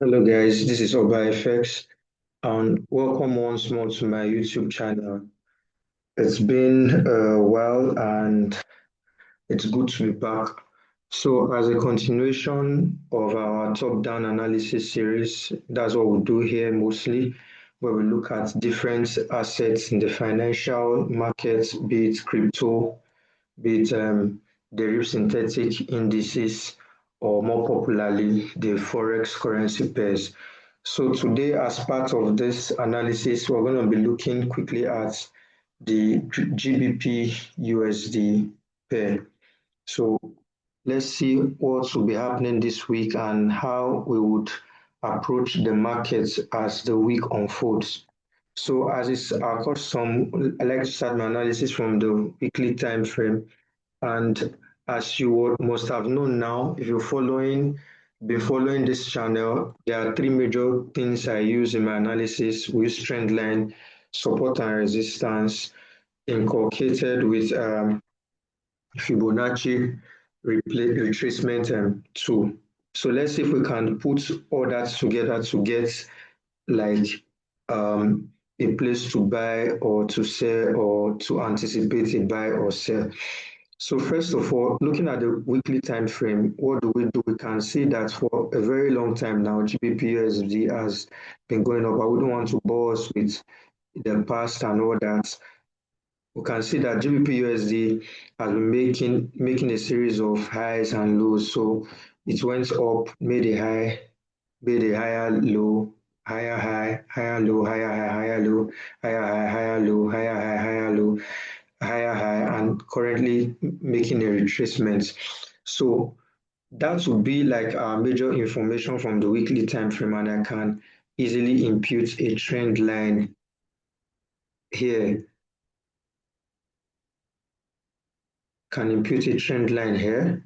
Hello guys, this is Oba FX and welcome once more to my YouTube channel. It's been a while and it's good to be back. So as a continuation of our top-down analysis series, that's what we do here mostly, where we look at different assets in the financial markets, be it crypto, be it derivative synthetic indices, or more popularly, the forex currency pairs. So today, as part of this analysis, we're going to be looking quickly at the GBP USD pair. So let's see what will be happening this week and how we would approach the markets as the week unfolds. So as is our custom, I like to start my analysis from the weekly time frame. And as you must have known now, if been following this channel, there are three major things I use in my analysis. We use trend line, support and resistance, inculcated with Fibonacci retracement tool. So let's see if we can put all that together to get like a place to buy or to sell or to anticipate a buy or sell. So first of all, looking at the weekly time frame, what do? We can see that for a very long time now, GBP USD has been going up. I wouldn't want to bore us with the past and all that. We can see that GBP USD has been making a series of highs and lows. So it went up, made a high, made a higher low, higher high, higher low, higher high, higher low, higher high, higher low, higher high, higher low, higher high, and currently making a retracement. So that would be like our major information from the weekly time frame, and I can easily impute a trend line here. Can impute a trend line here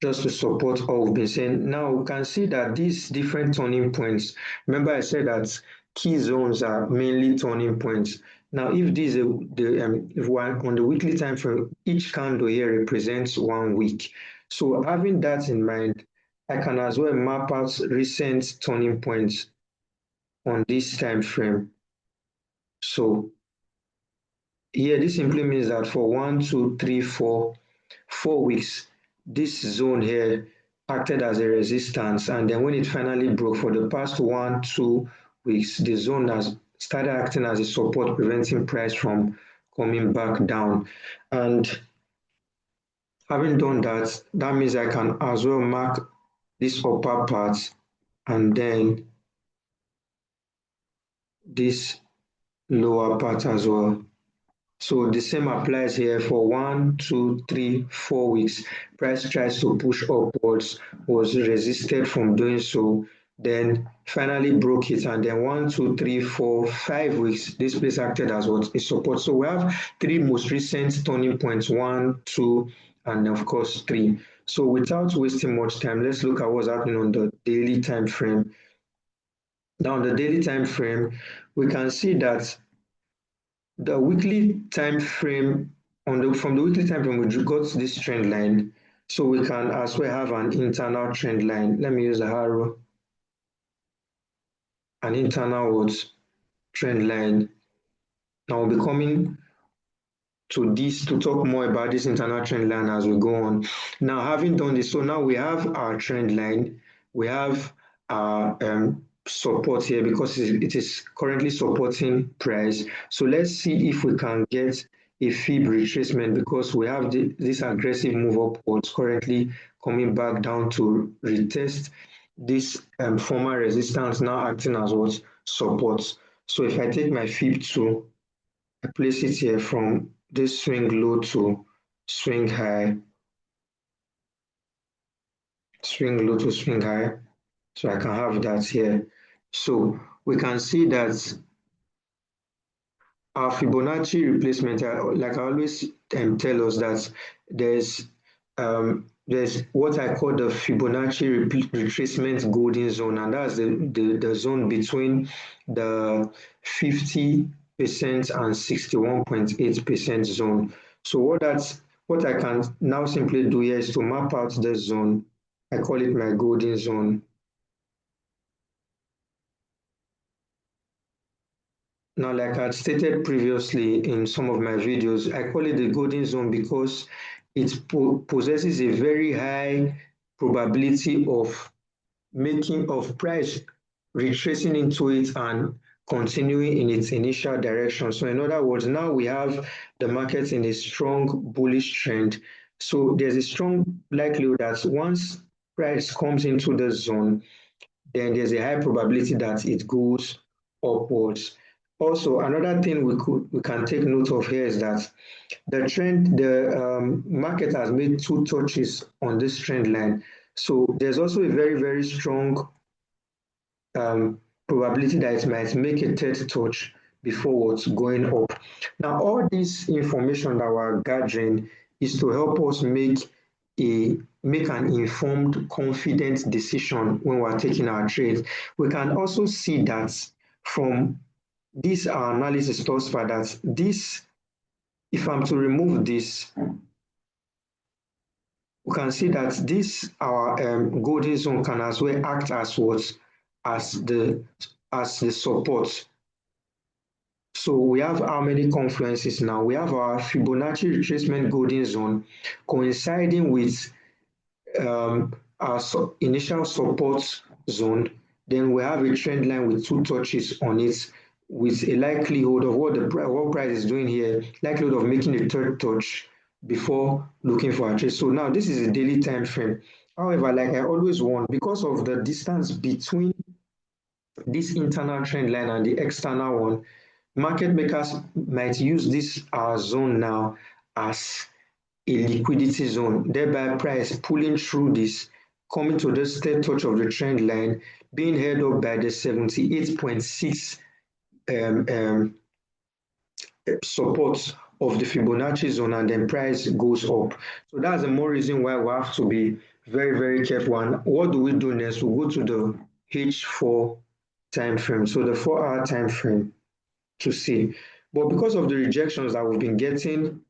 just to support what we've been saying. Now we can see that these different turning points, remember I said that key zones are mainly turning points. Now if this if we're on the weekly time frame, each candle here represents 1 week. So having that in mind, I can as well map out recent turning points on this time frame. So here this simply means that for 1, 2, 3, 4 weeks, this zone here acted as a resistance, and then when it finally broke for the past 1, 2 weeks, the zone has started acting as a support, preventing price from coming back down. And having done that, that means I can as well mark this upper part and then this lower part as well. So the same applies here for 1, 2, 3, 4 weeks. Price tries to push upwards, was resisted from doing so, then finally broke it. And then 1, 2, 3, 4, 5 weeks, this place acted as what is support. So we have three most recent turning points, 1, 2, and of course 3. So without wasting much time, let's look at what's happening on the daily time frame. Now on the daily time frame, we can see that the weekly time frame from the weekly time frame we got this trend line, so we can as well have an internal trend line. Let me use a arrow, an internal what trend line. Now we'll be coming to this to talk more about this internal trend line as we go on. Now having done this, so now we have our trend line, we have our support here because it is currently supporting price. So let's see if we can get a fib retracement because we have this aggressive move upwards currently coming back down to retest this former resistance, now acting as what support. So if I take my fib to I place it here from this swing low to swing high, swing low to swing high. So I can have that here. So we can see that our Fibonacci replacement, like I always tell us that there's what I call the Fibonacci retracement golden zone, and that's the zone between the 50% and 61.8% zone. So what I can now simply do here is to map out the zone. I call it my golden zone. Now, like I stated previously in some of my videos, I call it the golden zone because it possesses a very high probability of making of price retracing into it and continuing in its initial direction. So in other words, now we have the market in a strong bullish trend. So there's a strong likelihood that once price comes into the zone, then there's a high probability that it goes upwards. Also, another thing we can take note of here is that the market has made two touches on this trend line. So there's also a very strong probability that it might make a third touch before what's going up. Now, all this information that we're gathering is to help us make an informed, confident decision when we're taking our trades. We can also see that from this our analysis thus far that this, if I'm to remove this, we can see that this our golden zone can as well act as what as the support. So we have how many confluences now? We have our Fibonacci retracement golden zone coinciding with our initial support zone. Then we have a trend line with two touches on it with a likelihood of what price is doing here, likelihood of making a third touch before looking for a trade. So now this is a daily time frame. However, like I always warn, because of the distance between this internal trend line and the external one, market makers might use this zone now as a liquidity zone, thereby price pulling through this, coming to this third touch of the trend line, being held up by the 78.6 um, um, support of the Fibonacci zone, and then price goes up. So that's the more reason why we have to be very careful. And what do we do next? We go to the H4 time frame, so the 4-hour time frame to see. But because of the rejections that we've been getting,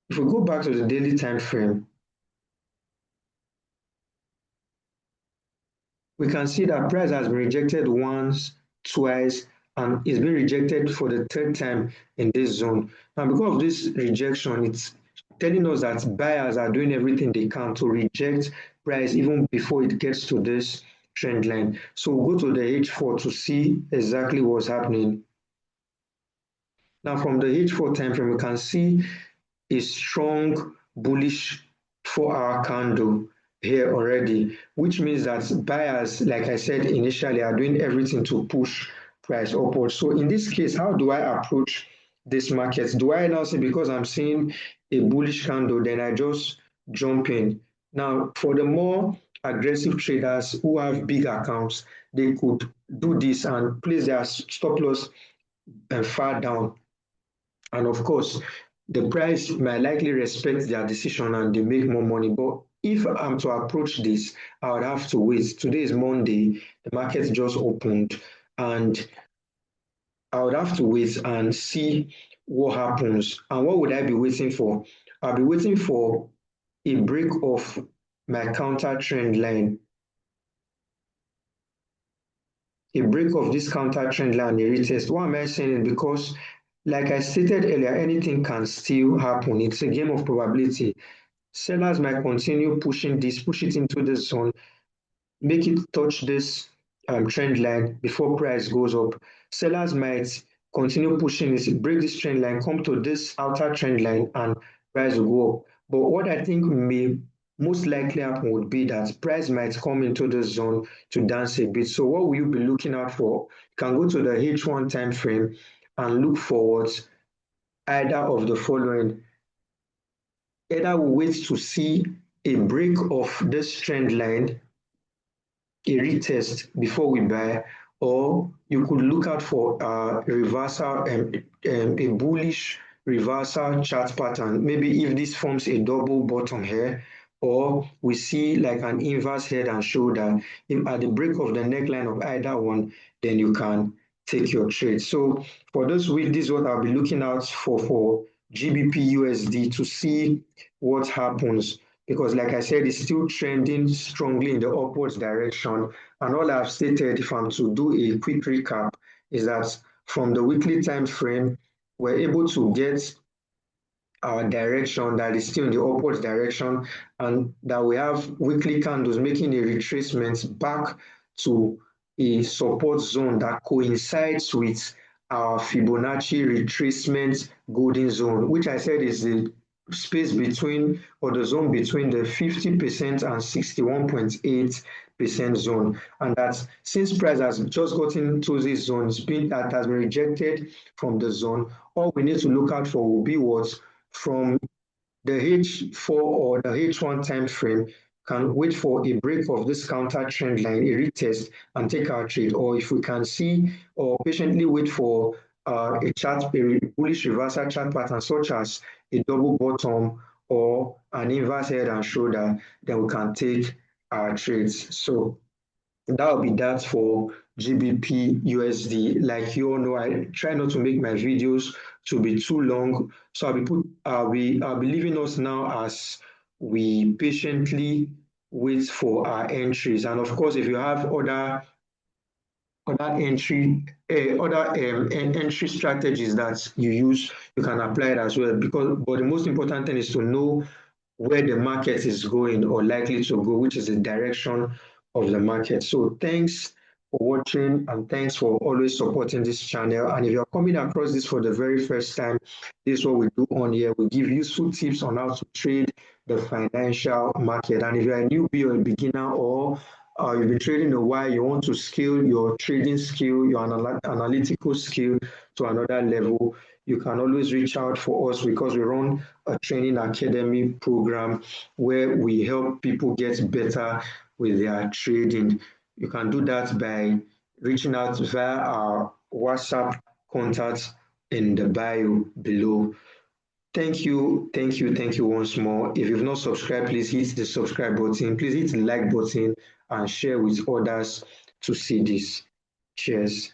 if we go back to the daily time frame, we can see that price has been rejected once, twice, and it's been rejected for the third time in this zone. Now, because of this rejection, it's telling us that buyers are doing everything they can to reject price even before it gets to this trend line. So we'll go to the H4 to see exactly what's happening. Now, from the H4 time frame, we can see a strong bullish 4-hour candle here already, which means that buyers, like I said initially, are doing everything to push price upward. So in this case, how do I approach this market? Do I now say because I'm seeing a bullish candle, then I just jump in? Now, for the more aggressive traders who have big accounts, they could do this and place their stop loss far down. And of course, the price might likely respect their decision and they make more money. But if I'm to approach this, I would have to wait. Today is Monday, the market just opened, and I would have to wait and see what happens. And what would I be waiting for? I'll be waiting for a break of my counter trend line, a break of this counter trend line, a retest. Why am I saying it? Because like I stated earlier, anything can still happen. It's a game of probability. Sellers might continue pushing this, push it into the zone, make it touch this trend line before price goes up. Sellers might continue pushing it, break this trend line, come to this outer trend line, and price will go up. But what I think may most likely happen would be that price might come into the zone to dance a bit. So what will you be looking out for? You can go to the H1 time frame and look for what either of the following. Either we wait to see a break of this trend line, a retest before we buy, or you could look out for a reversal, a bullish reversal chart pattern. Maybe if this forms a double bottom here, or we see like an inverse head and shoulder, if at the break of the neckline of either one, then you can take your trade. So for this week, this is what I'll be looking out for GBP USD to see what happens, because like I said, it's still trending strongly in the upwards direction. And all I've stated, if I'm to do a quick recap, is that from the weekly time frame, we're able to get our direction that is still in the upward direction, and that we have weekly candles making a retracement back to a support zone that coincides with our Fibonacci retracement golden zone, which I said is the space between, or the zone between, the 50% and 61.8% zone. And that since price has just gotten to this zone, that has been rejected from the zone, all we need to look out for will be what, from the H4 or the H1 time frame, can wait for a break of this counter trend line, a retest, and take our trade. Or if we can see, or patiently wait for a bullish reversal chart pattern, such as a double bottom or an inverse head and shoulder, then we can take our trades. So that will be that for GBP USD. Like you all know, I try not to make my videos to be too long. So I'll be leaving us now as we patiently wait for our entries. And of course, if you have other entry strategies that you use, you can apply it as well. But the most important thing is to know where the market is going or likely to go, which is the direction of the market. So thanks for watching, and thanks for always supporting this channel. And if you're coming across this for the very first time, this is what we do on here. We give useful tips on how to trade the financial market. And if you're a newbie or a beginner, or you've been trading a while, you want to scale your trading skill, your analytical skill to another level, you can always reach out for us, because we run a training academy program where we help people get better with their trading. You can do that by reaching out via our WhatsApp contact in the bio below. Thank you, thank you, thank you once more. If you've not subscribed, please hit the subscribe button. Please hit the like button and share with others to see this. Cheers.